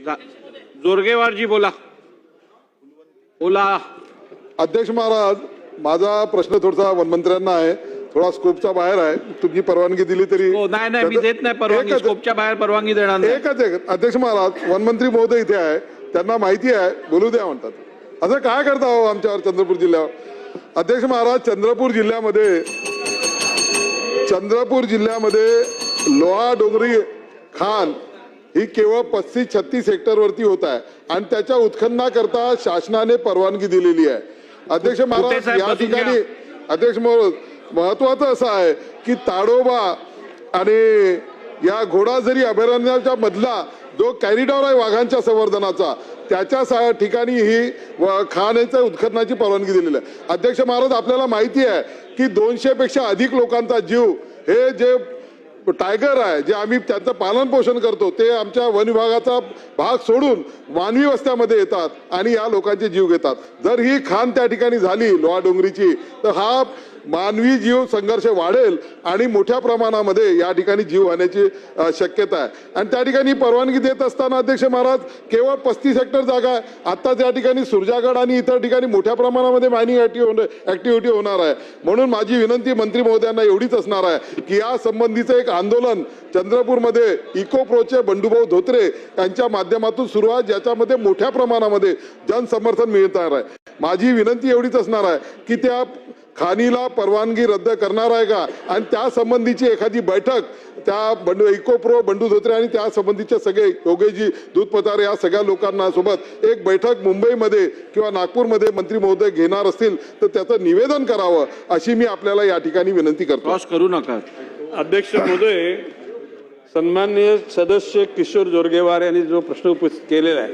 जोरगेवारजी बोला बोला। अध्यक्ष महाराज, माझा प्रश्न थोडासा वनमंत्र्यांना आहे, थोडा स्कोपच्या बाहेर आहे. तुम्ही परवानगी दिली तरी नाही नाही मी देत नाही परवानगी, स्कोपच्या बाहेर परवानगी देणार नाही. एकच अध्यक्ष महाराज, वनमंत्री महोदय इथे आहे, त्यांना माहिती आहे, बोलू द्या म्हणतात. असं काय करता हो आमच्यावर चंद्रपूर जिल्ह्यावर? अध्यक्ष महाराज, चंद्रपूर जिल्ह्यामध्ये लोहा डोंगरी खाण ही केवळ 35-36 हेक्टरवरती होत आहे आणि त्याच्या उत्खननाकरता शासनाने परवानगी दिलेली आहे. अध्यक्ष महाराज, या ठिकाणी अध्यक्ष महत्वाचं असं आहे की ताडोबा आणि या घोडाझरी अभयारण्याच्या मधला जो कॉरिडॉर आहे वाघांच्या संवर्धनाचा, त्याच्या ठिकाणी ही खाणीच्या उत्खननाची परवानगी दिलेली आहे. अध्यक्ष महाराज, आपल्याला माहिती आहे की 200 पेक्षा अधिक लोकांचा जीव हे जे टायगर आहे, जे आम्ही त्याचं पालन पोषण करतो, ते आमच्या वन विभागाचा भाग सोडून मानवी वस्त्यामध्ये येतात आणि या लोकांचे जीव घेतात. जर ही खाण त्या ठिकाणी झाली लोहा डोंगरीची, तर हा मानवी जीव संघर्ष वाढेल आणि मोठ्या प्रमाणामध्ये या ठिकाणी जीव होण्याची शक्यता आहे. आणि त्या ठिकाणी परवानगी देत असताना अध्यक्ष महाराज केवळ 35 हेक्टर जागा आहे. आता त्या ठिकाणी सुरजागड आणि इतर ठिकाणी मोठ्या प्रमाणामध्ये मायनिंग ऍक्टिव्हिटी होणार आहे. म्हणून माझी विनंती मंत्री महोदयांना एवढीच असणार आहे की या संबंधीचं एक आंदोलन चंद्रपूरमध्ये इकोप्रोचे बंडूभाऊ धोत्रे यांच्या माध्यमातून सुरू आहे, ज्याच्यामध्ये मोठ्या प्रमाणामध्ये जनसमर्थन मिळणार आहे. माझी विनंती एवढीच असणार आहे की त्या खाणीला परवानगी रद्द करणार आहे का, आणि त्या संबंधीची एखादी बैठक त्या इकोप्रो बंडू धोत्रे आणि त्या संबंधीचे सगळे योगेजी दूध पतारे या सगळ्या लोकांना सोबत एक बैठक मुंबईमध्ये किंवा नागपूरमध्ये मंत्री महोदय घेणार असतील तर त्याचं निवेदन करावं, अशी मी आपल्याला या ठिकाणी विनंती करतो. क्रॉस करू नका. अध्यक्ष महोदय, सन्माननीय सदस्य किशोर जोरगेवार यांनी जो प्रश्न उपस्थित केलेला आहे,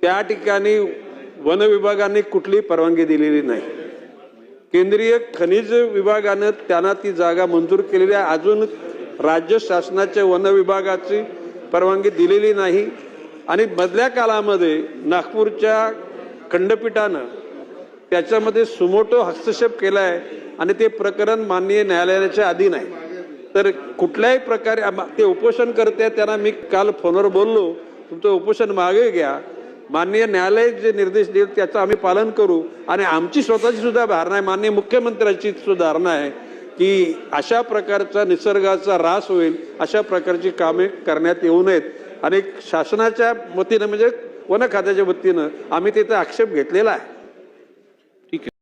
त्या ठिकाणी वन विभागाने कुठली परवानगी दिलेली नाही. केंद्रीय खनिज विभागानं त्यांना ती जागा मंजूर केलेली आहे. अजून राज्य शासनाच्या वन विभागाची परवानगी दिलेली नाही. आणि मधल्या काळामध्ये नागपूरच्या खंडपीठानं त्याच्यामध्ये सुमोटो हस्तक्षेप केला आहे आणि ते प्रकरण माननीय न्यायालयाच्या अधीन आहे. तर कुठल्याही प्रकारे ते उपोषण करते, त्यांना मी काल फोनवर बोललो, तुमचं उपोषण मागे घ्या, माननीय न्यायालय जे निर्देश देईल त्याचं आम्ही पालन करू. आणि आमची स्वतःची सुद्धा धारणा आहे, माननीय मुख्यमंत्र्यांची सुद्धा धारणा आहे की अशा प्रकारचा निसर्गाचा ऱ्हास होईल, अशा प्रकारची कामे करण्यात येऊ नयेत. आणि शासनाच्या वतीनं म्हणजे वन खात्याच्या वतीनं आम्ही तिथे आक्षेप घेतलेला आहे.